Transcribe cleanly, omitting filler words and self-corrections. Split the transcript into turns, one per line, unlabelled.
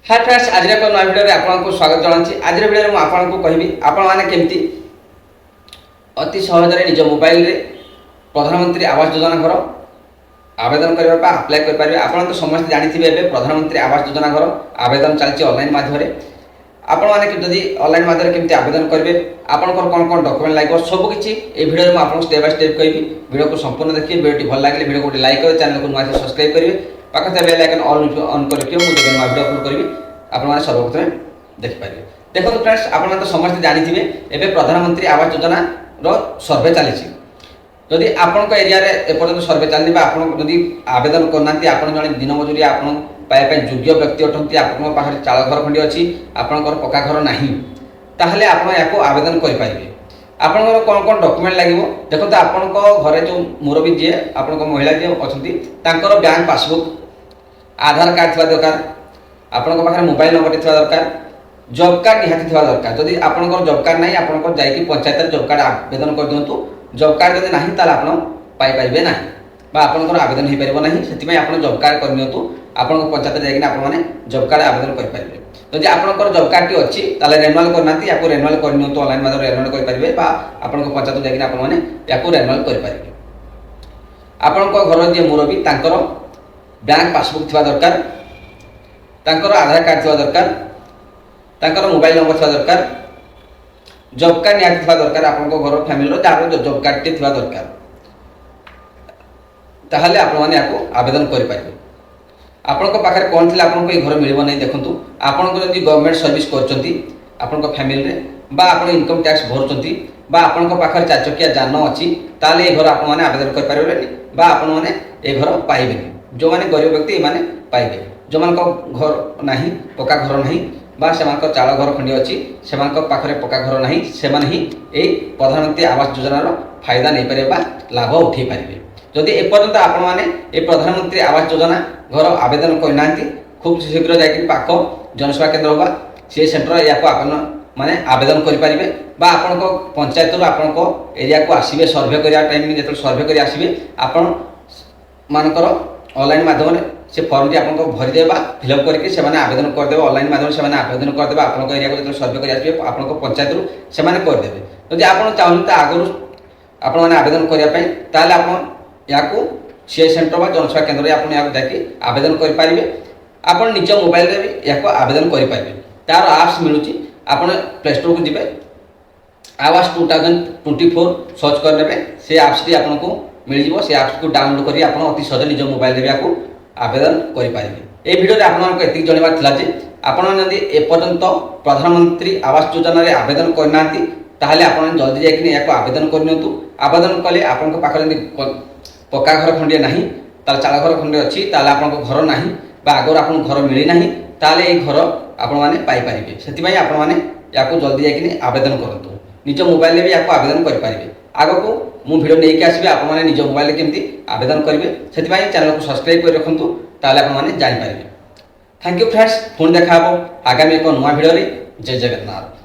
Hi friends, आज एक नया वीडियो आपको स्वागत जनाऊँ। आज वीडियो में आपको कहबी आपण मैंने केमती अति सहज निज मोबाइल रे प्रधानमंत्री आवास योजना घर आवेदन करने आप्लाय करेंगे। आपन तो समस्त जानी प्रधानमंत्री आवास योजना घर आवेदन चलती ऑनलाइन माध्यम आपण मैंने जदि ऑनलाइन माध्यम केमती आवेदन करेंगे, आपंकर कौन कौन डॉक्यूमेंट लगे सबकि वीडियो में आपको स्टेप बाय स्टेप कहबी। वीडियो को संपूर्ण देखिए। वीडियो भल लगे वीडियो को लाइक करें, चैनल को नुआ सब्सक्राइब करेंगे, पाखे बेल आइकन ऑल ऑन करके मुझे नुआ वीडियो अपलोड करी आपने सर्वप्रथम देखिपारे। देखो फ्रेंड्स, आप तो समस्त जानी एवं प्रधानमंत्री आवास योजना सर्वे चली। जदि आपण एरिया एपर्तंत सर्वे चलनी आपड़ी आवेदन करना जड़े दिन मजूरी आपके योग्य व्यक्ति अटंती आपे चाल घर खंडी अच्छी आपंकर पक्का घर ना ताहले आप आवेदन करेंगे। आपंकर कौन कौन डॉक्यूमेंट लगे देखो। आपण घरे जो मुरबी जी आप महिला जी अच्छा बैंक पासबुक, आधार कार्ड थी दरकार, आपण पाखे मोबाइल नंबर थी दरकार, जॉब कार्ड निहाती थी दरकार। जदि आपंकर जॉब कार्ड ना आप जाकि पंचायत जॉब कार्ड आवेदन कर दिंतु। जॉब कार्ड जब ना ताल पाइपर ना आपंकर आवेदन हो पार ना से आप जॉब कार्ड करनी आप पंचायत जाकि आपने जॉब कार्ड आवेदन करेंगे। जदि आपंकर जॉब कार्ड अच्छी रेनुआल करना आपको रेनुआल करनी ऑनलाइन माध्यम रेनुआल करेंगे आप पंचायत जाकि आपको रेनुआल करेंगे। आपण घर जी मुरबी बैंक पासबुक थी दरकार, आधार कार्ड थी दरकार, मोबाइल नंबर थी दरकार, जॉब कार्ड निहाती थी दरकार। आप घर family jar job card T थी दरकार, ताहले आपने आवेदन करेंगे। आपण पाखे कौन थी आपको ये घर मिल नहीं देखूँ। आपको जब गवर्नमेंट सर्विस कर फैमिली आप इनकम टैक्स भरुँच आपण पाखे 4 चकिया जान अच्छी ताले ये घर आपने आवेदन करेंगे आपने ये घर पाइबे। जो मैंने गरीब व्यक्ति ये पाइबे, जो मान घर ना पक्का घर ना से चाल घर खंडी अच्छी से पाखे पक्का घर ना से ही प्रधानमंत्री आवास योजनार फायदा नहीं पारे लाभ उठे पारे। जदि एपर्यंत आपण मैंने प्रधानमंत्री आवास योजना घर आवेदन करना खूब शीघ्र जाकि पाख जनसेवा केन्द्र होगा सी सेंटर या माने आवेदन करेंगे आपण पंचायत आपण एरिया को आसवे सर्वे करने टाइम जो सर्वे कर आसवे आपण मानकर ऑनलाइन माध्यम से फॉर्म टी आपको भरीदे फिलअप करके आवेदन करदे। ऑनलाइन माध्यम से आवेदन करदे आप एरिया को जो सर्वे कर आसवे आप पंचायत से करदे। जदि आप चाहते आगुरी आपने आवेदन करने ताल आप सी सेंटर जनसेवा केन्द्र आप जाकि आवेदन करेंगे। आप निज मोबाइल रे भी या आवेदन करेंगे। तार आप्स मिलूँ आप प्ले स्टोर को जी आवास 2024 सर्च करने से आप्स टी आपको मिल जाव। से आप्स को डाउनलोड कर अति सहज निज मोबाइल रे भी आवेदन करेंगे। ये वीडियो आपको ये जानवर था आपड़ी एपर्यंत प्रधानमंत्री आवास योजना आवेदन करना ताहले आप जल्दी जाकि आवेदन करनी। आवेदन कले आप पक्का घर खंडे ना चाल घर खंडे अच्छी आप घर ना आगर आप घर मिलना ताले ये घर आपने पाइपर से आपने जल्दी जाकि आवेदन करूँ। निज मोबाइल भी आपको आवेदन करेंगे। आग को मुझे वीडियो नहीं आसबि आपने निज मोबाइल केमती आवेदन करेंगे से चैनल को सब्सक्राइब कर रखुँ ताले आपने जानीपारे। थैंक यू फ्रेंड्स, पुणी देखा आगामी एक नुआ वीडियो। जय जगन्नाथ।